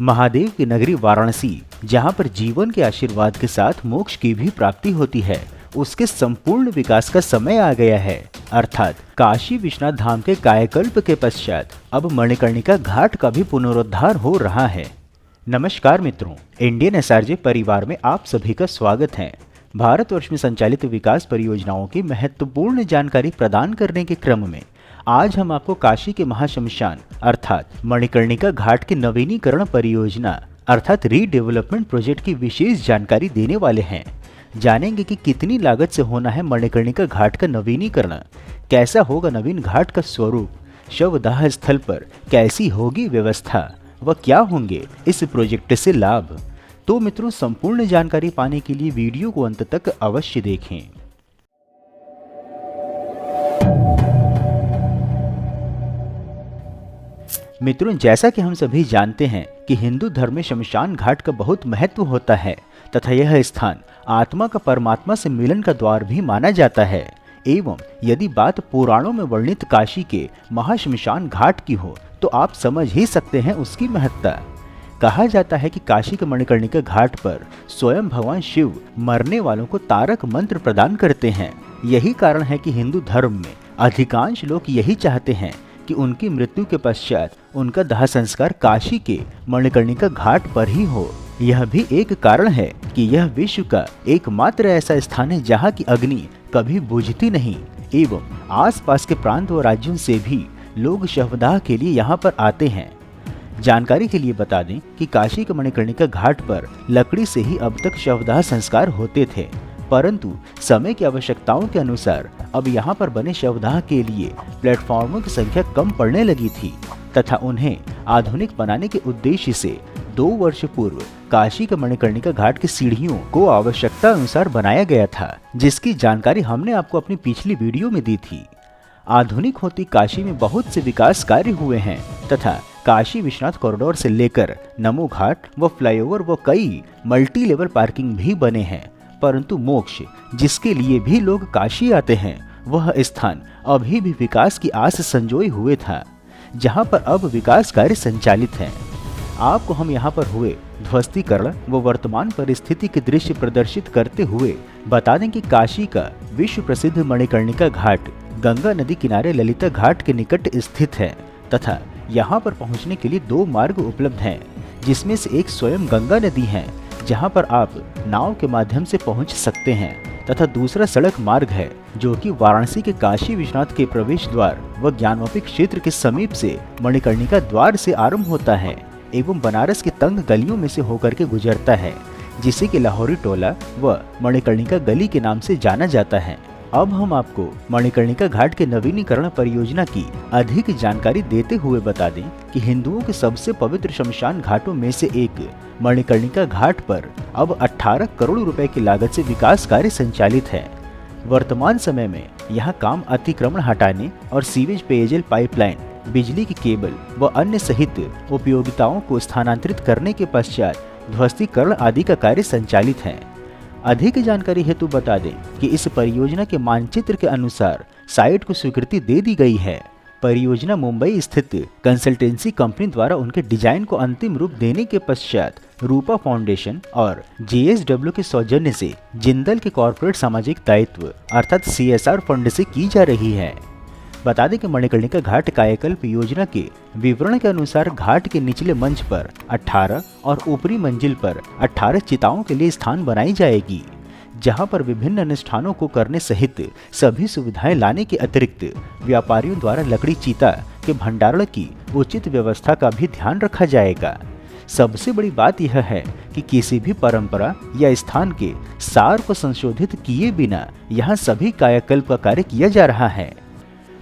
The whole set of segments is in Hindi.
महादेव की नगरी वाराणसी, जहां पर जीवन के आशीर्वाद के साथ मोक्ष की भी प्राप्ति होती है, उसके संपूर्ण विकास का समय आ गया है। अर्थात काशी विश्वनाथ धाम के कायाकल्प के पश्चात अब मणिकर्णिका घाट का भी पुनरुद्धार हो रहा है। नमस्कार मित्रों, इंडियन एसआरजे परिवार में आप सभी का स्वागत है। भारतवर्ष में संचालित विकास परियोजनाओं की महत्वपूर्ण जानकारी प्रदान करने के क्रम में आज हम आपको काशी के महाशमशान अर्थात मणिकर्णिका घाट की नवीनीकरण परियोजना अर्थात रीडेवलपमेंट प्रोजेक्ट की विशेष जानकारी देने वाले हैं। जानेंगे कि कितनी लागत से होना है मणिकर्णिका घाट का नवीनीकरण, कैसा होगा नवीन घाट का स्वरूप, शवदाह स्थल पर कैसी होगी व्यवस्था व क्या होंगे इस प्रोजेक्ट से लाभ। तो मित्रों, संपूर्ण जानकारी पाने के लिए वीडियो को अंत तक अवश्य देखें। मित्रों, जैसा कि हम सभी जानते हैं कि हिंदू धर्म में शमशान घाट का बहुत महत्व होता है तथा यह स्थान आत्मा का परमात्मा से मिलन का द्वार भी माना जाता है। एवं यदि बात पुराणों में वर्णित काशी के महाशमशान घाट की हो तो आप समझ ही सकते हैं उसकी महत्ता। कहा जाता है कि काशी के मणिकर्णिका घाट पर स्वयं भगवान शिव मरने वालों को तारक मंत्र प्रदान करते हैं। यही कारण है कि हिंदू धर्म में अधिकांश लोग यही चाहते हैं कि उनकी मृत्यु के पश्चात उनका दाह संस्कार काशी के मणिकर्णिका घाट पर ही हो। यह भी एक कारण है कि यह विश्व का एकमात्र ऐसा स्थान है जहाँ की अग्नि कभी बुझती नहीं एवं आसपास के प्रांत व राज्यों से भी लोग शवदाह के लिए यहाँ पर आते हैं। जानकारी के लिए बता दें कि काशी के मणिकर्णिका घाट पर लकड़ी से ही अब तक शवदाह संस्कार होते थे, परंतु समय की आवश्यकताओं के अनुसार अब यहाँ पर बने शवदाह के लिए प्लेटफॉर्मों की संख्या कम पड़ने लगी थी तथा उन्हें आधुनिक बनाने के उद्देश्य से 2 वर्ष पूर्व काशी के मणिकर्णिका घाट की सीढ़ियों को आवश्यकता अनुसार बनाया गया था, जिसकी जानकारी हमने आपको अपनी पिछली वीडियो में दी थी। आधुनिक होती काशी में बहुत से विकास कार्य हुए हैं तथा काशी विश्वनाथ कॉरिडोर से लेकर नमो घाट व फ्लाईओवर व कई मल्टी लेवल पार्किंग भी बने हैं, परंतु मोक्ष जिसके लिए भी लोग काशी आते हैं वह स्थान अभी भी विकास की आस संजोए हुए था, जहां पर अब विकास कार्य संचालित है। आपको हम यहां पर हुए ध्वस्तीकरण व वर्तमान परिस्थिति के दृश्य प्रदर्शित करते हुए बता दें कि काशी का विश्व प्रसिद्ध मणिकर्णिका घाट गंगा नदी किनारे ललिता घाट के निकट स्थित है तथा यहाँ पर पहुँचने के लिए 2 मार्ग उपलब्ध हैं, जिसमें से एक स्वयं गंगा नदी है जहाँ पर आप नाव के माध्यम से पहुँच सकते हैं तथा दूसरा सड़क मार्ग है जो कि वाराणसी के काशी विश्वनाथ के प्रवेश द्वार व ज्ञानवापी क्षेत्र के समीप से मणिकर्णिका द्वार से आरंभ होता है एवं बनारस की तंग गलियों में से होकर के गुजरता है, जिसे कि लाहौरी टोला व मणिकर्णिका गली के नाम से जाना जाता है। अब हम आपको मणिकर्णिका घाट के नवीनीकरण परियोजना की अधिक जानकारी देते हुए बता दें कि हिंदुओं के सबसे पवित्र शमशान घाटों में से एक मणिकर्णिका घाट पर अब 18 करोड़ रुपए की लागत से विकास कार्य संचालित है। वर्तमान समय में यहां काम अतिक्रमण हटाने और सीवेज पेयजल पाइपलाइन, बिजली की केबल व अन्य सहित उपयोगिताओं को स्थानांतरित करने के पश्चात ध्वस्तीकरण आदि का कार्य संचालित है। अधिक जानकारी हेतु बता दें कि इस परियोजना के मानचित्र के अनुसार साइट को स्वीकृति दे दी गई है। परियोजना मुंबई स्थित कंसल्टेंसी कंपनी द्वारा उनके डिजाइन को अंतिम रूप देने के पश्चात रूपा फाउंडेशन और JSW के सौजन्य से जिंदल के कॉर्पोरेट सामाजिक दायित्व अर्थात CSR फंड से की जा रही है। बता दें कि मणिकर्णिका घाट कायाकल्प योजना के विवरण के अनुसार घाट के निचले मंच पर 18 और ऊपरी मंजिल पर 18 चिताओं के लिए स्थान बनाई जाएगी, जहां पर विभिन्न अनुष्ठानों को करने सहित सभी सुविधाएं लाने के अतिरिक्त व्यापारियों द्वारा लकड़ी चिता के भंडारण की उचित व्यवस्था का भी ध्यान रखा जाएगा। सबसे बड़ी बात यह है कि किसी भी परंपरा या स्थान के सार को संशोधित किए बिना यहाँ सभी कायाकल्प का कार्य किया जा रहा है।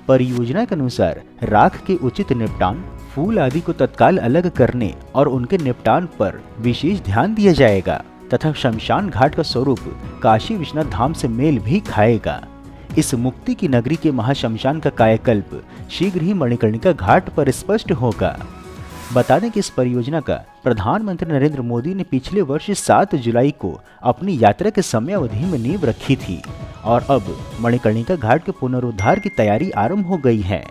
परियोजना के अनुसार राख के उचित निपटान, फूल आदि को तत्काल अलग करने और उनके निपटान पर विशेष ध्यान दिया जाएगा तथा शमशान घाट का स्वरूप काशी विश्वनाथ धाम से मेल भी खाएगा। इस मुक्ति की नगरी के महाशमशान का कायाकल्प शीघ्र ही मणिकर्णिका घाट पर स्पष्ट होगा। बता दें कि इस परियोजना का प्रधानमंत्री नरेंद्र मोदी ने पिछले वर्ष 7 जुलाई को अपनी यात्रा के समयावधि में नींव रखी थी और अब मणिकर्णिका घाट के पुनरुद्धार की तैयारी आरंभ हो गई है।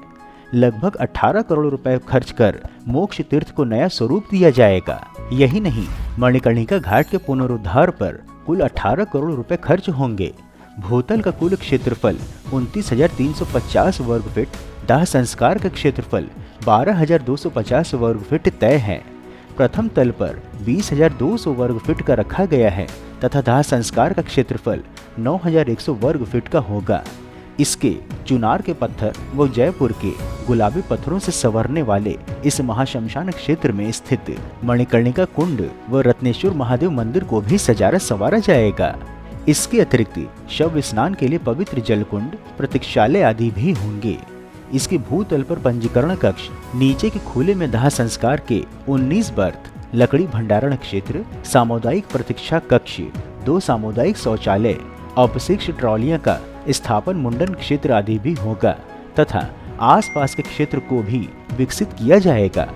लगभग 18 करोड़ रुपए खर्च कर मोक्ष तीर्थ को नया स्वरूप दिया जाएगा। यही नहीं, मणिकर्णिका घाट के पुनरुद्धार पर कुल 18 करोड़ रुपए खर्च होंगे। भूतल का कुल क्षेत्रफल 29,350 वर्ग फीट, दाह संस्कार का क्षेत्रफल 12,250 वर्ग फीट तय है। प्रथम तल पर 20,200 वर्ग फीट का रखा गया है तथा दाह संस्कार का क्षेत्रफल 9,100 वर्ग फीट का होगा। इसके चुनार के पत्थर व जयपुर के गुलाबी पत्थरों से संवरने वाले इस महाशमशान क्षेत्र में स्थित मणिकर्णिका कुंड व रत्नेश्वर महादेव मंदिर को भी सजारा संवारा जाएगा। इसके अतिरिक्त शव स्नान के लिए पवित्र जलकुंड, प्रतीक्षालय आदि भी होंगे। इसके भूतल पर पंजीकरण कक्ष, नीचे के खुले में दाह संस्कार के 19 बर्थ, लकड़ी भंडारण क्षेत्र, सामुदायिक प्रतीक्षा कक्ष, 2 सामुदायिक शौचालय, अपशिष्ट ट्रॉलियां का स्थापन मुंडन क्षेत्र आदि भी होगा तथा आसपास के क्षेत्र को भी विकसित किया जाएगा।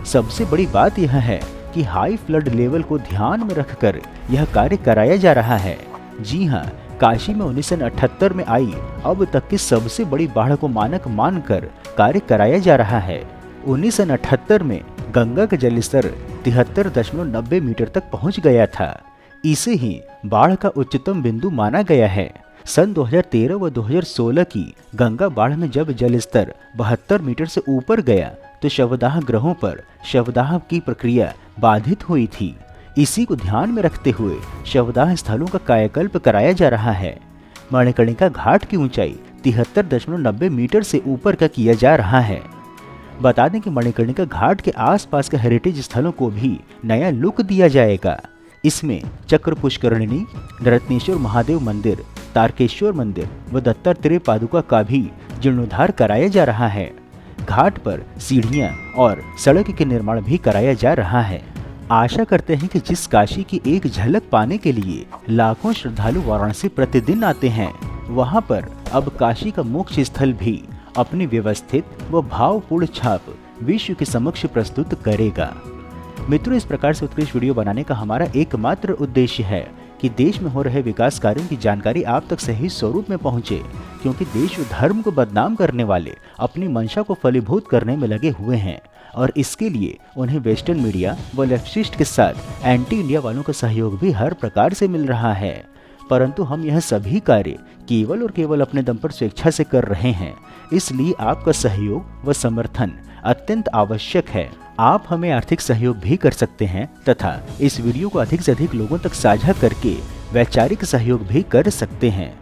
सबसे बड़ी बात यह है कि हाई फ्लड लेवल को ध्यान में रखकर यह कार्य कराया जा रहा है। जी हाँ, काशी में 1978 में आई अब तक की सबसे बड़ी बाढ़ को मानक मानकर कार्य कराया जा रहा है। 1978 में गंगा का जलस्तर 73.90 मीटर तक पहुंच गया था। इसे ही बाढ़ का उच्चतम बिंदु माना गया है। सन 2013 व 2016 की गंगा बाढ़ में जब जलस्तर 72 मीटर से ऊपर गया तो शवदाह ग्रहों पर शवदाह की प्रक्रिया बाधित हुई थी। इसी को ध्यान में रखते हुए शवदाह स्थलों का कायाकल्प कराया जा रहा है। मणिकर्णिका घाट की ऊंचाई 73.90 मीटर से ऊपर का किया जा रहा है। बता दें कि मणिकर्णिका घाट के आसपास के हेरिटेज स्थलों को भी नया लुक दिया जाएगा। इसमें चक्र पुष्करणी, रत्नेश्वर महादेव मंदिर, तारकेश्वर मंदिर व दत्तात्रेय पादुका का भी जीर्णोद्धार कराया जा रहा है। घाट पर सीढ़ियां और सड़क के निर्माण भी कराया जा रहा है। आशा करते हैं कि जिस काशी की एक झलक पाने के लिए लाखों श्रद्धालु वाराणसी प्रतिदिन आते हैं, वहां पर अब काशी का मोक्ष स्थल भी अपनी व्यवस्थित व भावपूर्ण छाप विश्व के समक्ष प्रस्तुत करेगा। मित्रों, इस प्रकार से उत्कृष्ट वीडियो बनाने का हमारा एकमात्र उद्देश्य है कि देश में हो रहे विकास कार्यों की जानकारी आप तक सही स्वरूप में पहुंचे, क्योंकि देश व धर्म को बदनाम करने वाले अपनी मंशा को फलीभूत करने में लगे हुए हैं और इसके लिए उन्हें वेस्टर्न मीडिया व लेफ्टिस्ट के साथ एंटी इंडिया वालों का सहयोग भी हर प्रकार से मिल रहा है। परंतु हम यह सभी कार्य केवल और केवल अपने दम पर स्वेच्छा से कर रहे हैं, इसलिए आपका सहयोग व समर्थन अत्यंत आवश्यक है। आप हमें आर्थिक सहयोग भी कर सकते हैं तथा इस वीडियो को अधिक से अधिक लोगों तक साझा करके वैचारिक सहयोग भी कर सकते हैं।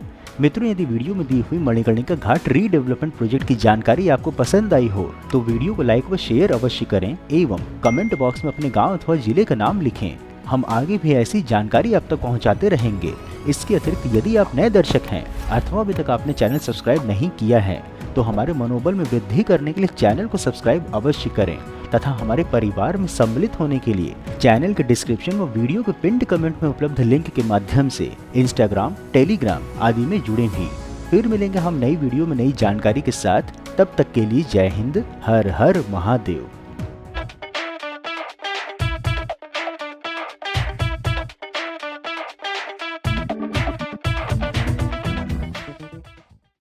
मित्रों, यदि वीडियो में दी हुई मणिकर्णिका घाट रीडेवलपमेंट प्रोजेक्ट की जानकारी आपको पसंद आई हो तो वीडियो को लाइक व शेयर अवश्य करें एवं कमेंट बॉक्स में अपने गांव अथवा जिले का नाम लिखें। हम आगे भी ऐसी जानकारी आप तक पहुंचाते रहेंगे। इसके अतिरिक्त यदि आप नए दर्शक हैं अथवा अभी तक आपने चैनल सब्सक्राइब नहीं किया है तो हमारे मनोबल में वृद्धि करने के लिए चैनल को सब्सक्राइब अवश्य करें तथा हमारे परिवार में सम्मिलित होने के लिए चैनल के डिस्क्रिप्शन व वीडियो के पिंड कमेंट में उपलब्ध लिंक के माध्यम से इंस्टाग्राम, टेलीग्राम आदि में जुड़े भी। फिर मिलेंगे हम नई वीडियो में नई जानकारी के साथ। तब तक के लिए जय हिंद, हर हर महादेव।